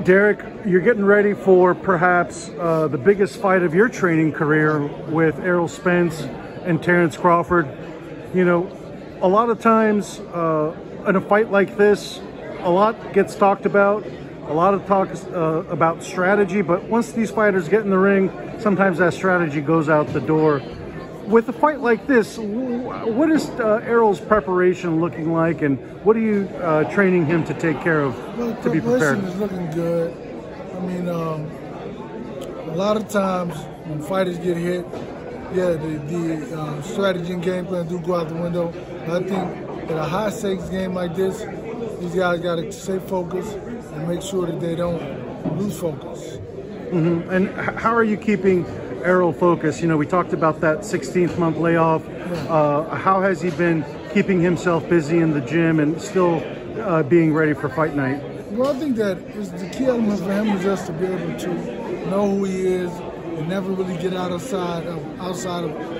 Derrick, you're getting ready for perhaps the biggest fight of your training career with Errol Spence and Terence Crawford. You know, a lot of times in a fight like this, a lot gets talked about, a lot of talk about strategy, but once these fighters get in the ring, sometimes that strategy goes out the door. With a fight like this, what is Errol's preparation looking like, and what are you training him to take care of to be prepared? Preparation is looking good. I mean, a lot of times when fighters get hit, yeah, the strategy and game plan do go out the window. But I think in a high-stakes game like this, these guys got to stay focused and make sure that they don't lose focus. Mm-hmm. And how are you keeping Errol focused? You know, we talked about that 16th month layoff. Yeah. How has he been keeping himself busy in the gym and still being ready for fight night? Well, I think that is the key element for him is just to be able to know who he is and never really get outside of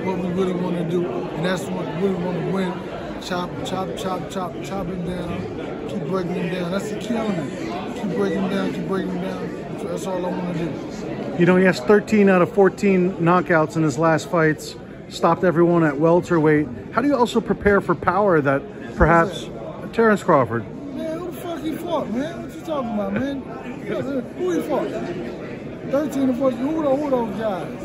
what we really want to do, and that's what we really want to win. Chop him down, keep breaking him down. That's the key element. Keep breaking him down, keep breaking him down. So that's all I want to do. You know, he has 13 out of 14 knockouts in his last fights, stopped everyone at welterweight. How do you also prepare for power that perhaps Terence Crawford? Man, who the fuck he fought, man? What you talking about, man? Who he fought? 13 or 14, who are those guys?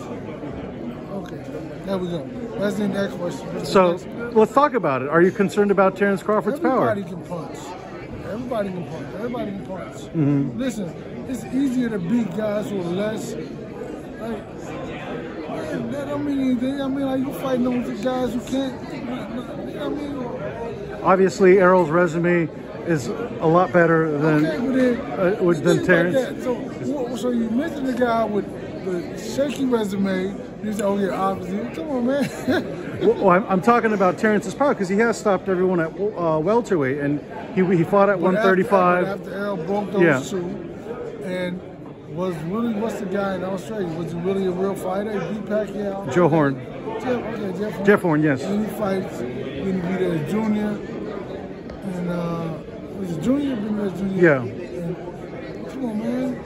Okay, there we go. That's the next question. So, let's talk about it. Are you concerned about Terence Crawford's power? Everybody can punch. Everybody can punch. Everybody can punch. Mm-hmm. Listen, it's easier to beat guys who are less. Like, that don't mean anything. I mean, like, you fighting on the guys who can't. I mean, obviously, Errol's resume is a lot better than Terence. Like so you mentioned the guy with the shaky resume. You say, oh yeah, obviously. Come on, man. Well, I'm talking about Terence's power because he has stopped everyone at welterweight, and he fought at 135. After Errol broke those two, and what's the guy in Australia? Was he really a real fighter? He beat Pacquiao. Joe Horn. Jeff Horn, yes. And he fights. He beat a junior, and was it junior? Yeah. And, come on, man.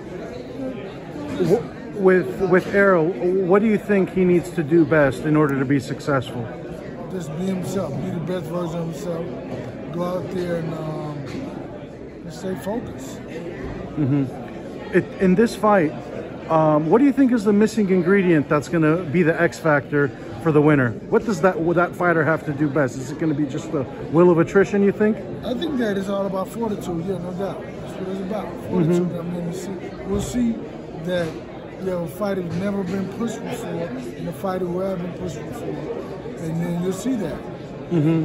With Errol, what do you think he needs to do best in order to be successful? Just be himself, be the best version of himself. Go out there and stay focused. Mm-hmm. In this fight, what do you think is the missing ingredient that's going to be the X factor for the winner? What does that fighter have to do best? Is it going to be just the will of attrition, you think? I think that it's all about fortitude, yeah, no doubt. That's what it's about, fortitude. Mm-hmm. I mean, we'll see that you have a fighter who's never been pushed before and a fighter who has been pushed before, and then you'll see that. Mm-hmm.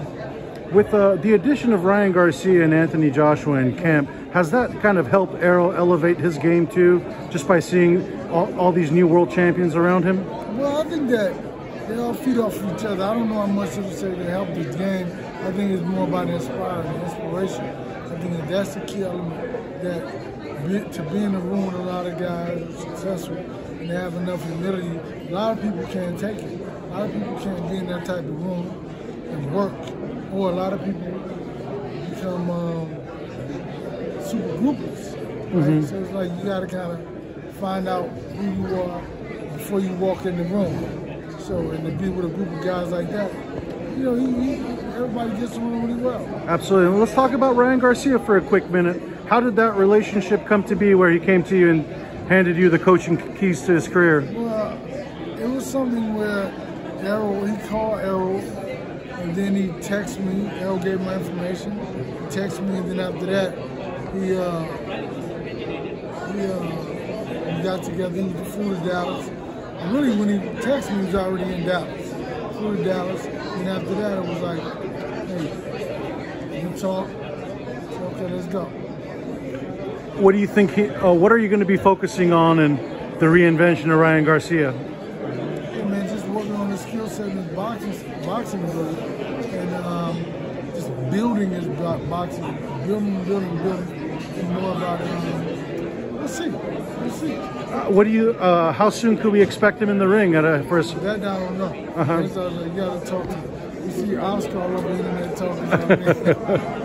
With the addition of Ryan Garcia and Anthony Joshua in camp, has that kind of helped Errol elevate his game too, just by seeing all these new world champions around him? Well, I think that they all feed off each other. I don't know how much you would say they help his game. I think it's more about inspiring, inspiration. I think that's the key element, that to be in the room with a lot of guys who are successful and they have enough humility. A lot of people can't take it. A lot of people can't be in that type of room and work. Or a lot of people become super groupers. Right? Mm-hmm. So it's like you got to kind of find out who you are before you walk in the room. So, and to be with a group of guys like that, you know, everybody gets along really well. Absolutely. Well, let's talk about Ryan Garcia for a quick minute. How did that relationship come to be where he came to you and handed you the coaching keys to his career? Well, it was something where he called Errol, and then he texted me. Errol gave my information. He texted me, and then after that, we got together. He flew to Dallas. And really, when he texted me, he was already in Dallas. Flew to Dallas, and after that, it was like, hey, we talk. Okay, let's go. What do you think? What are you going to be focusing on in the reinvention of Ryan Garcia? Yeah, man, just working on his skill set in his boxing ability, and just building his boxing, building, and more about it. Let's see. What do you? How soon could we expect him in the ring at a first? That I don't know. You got to talk to him. You see your Oscar all over the internet talking.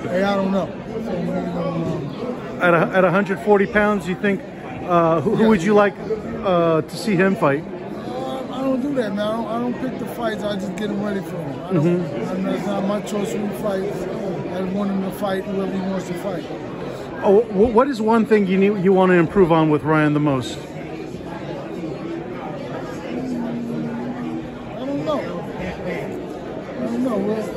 Hey, I don't know. So, at 140 pounds, you think who would you like to see him fight? I don't do that, man. I don't pick the fights. I just get him ready for him. I don't, it's not my choice who fights. I want him to fight whoever he wants to fight. Oh, what is one thing you want to improve on with Ryan the most? I don't know. We'll see.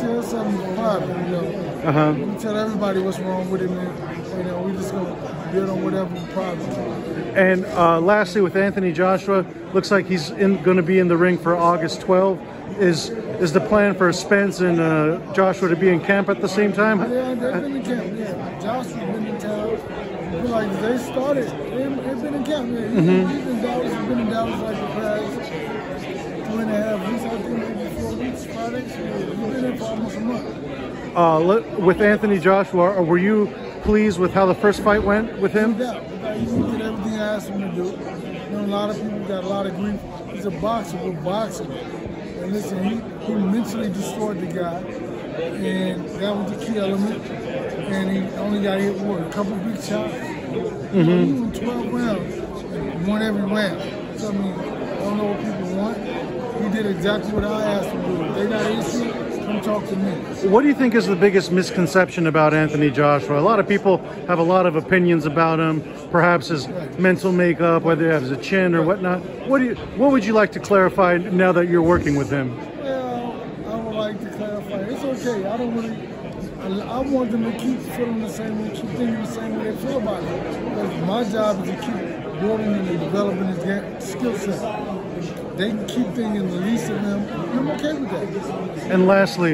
That's something private, you know. We tell everybody what's wrong with him, and, you know, we just gonna build on whatever private. And lastly, with Anthony Joshua, looks like he's going to be in the ring for August 12th. Is the plan for Spence and Joshua to be in camp at the same time? Yeah, they've been in camp. Yeah, Joshua's been in camp. I feel like they started. They've been in camp. Yeah, he's in Dallas. He's been in Dallas like the past 2.5 weeks. I think maybe 4 weeks, 5 days. He's been there for almost a month. With Anthony Joshua, were you pleased with how the first fight went with him? Yeah, he did everything I asked him to do. You know, a lot of people got a lot of grief. He's a boxer with boxing. And listen, he mentally destroyed the guy, and that was the key element. And he only got hit with a couple big shots. He won 12 rounds and won every round. So I mean, I don't know what people want. He did exactly what I asked him to do. If they got an issue, come talk to me. What do you think is the biggest misconception about Anthony Joshua? A lot of people have a lot of opinions about him, perhaps his mental makeup, whether he has a chin or whatnot. What would you like to clarify now that you're working with him? Well, I would like to clarify. It's okay. I want them to keep feeling the same way, keep thinking the same way they feel about it. Because my job is to keep building and developing his skill set. They can keep thinking the least of them. I'm okay with that. And lastly,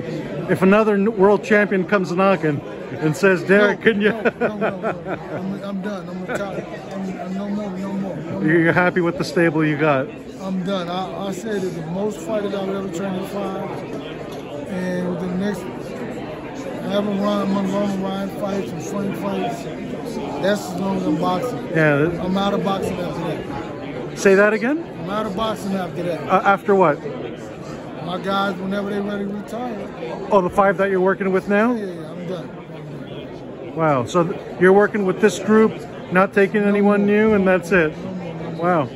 if another world champion comes knocking and says, Derrick, can you? No. I'm done. I'm retired. I'm no more. You're happy with the stable you got? I'm done. I said that the most fighters I've ever trained to fight, and with the next, I have a Ryan fights and Frank fights. That's as long as I'm boxing. Yeah. I'm out of boxing after that. Say that again? I'm out of boxing after that. After what? My guys, whenever they're ready to retire. Oh, the 5 that you're working with now? Yeah, I'm done. Wow. So you're working with this group, not taking anyone new, and that's it. No more. Wow.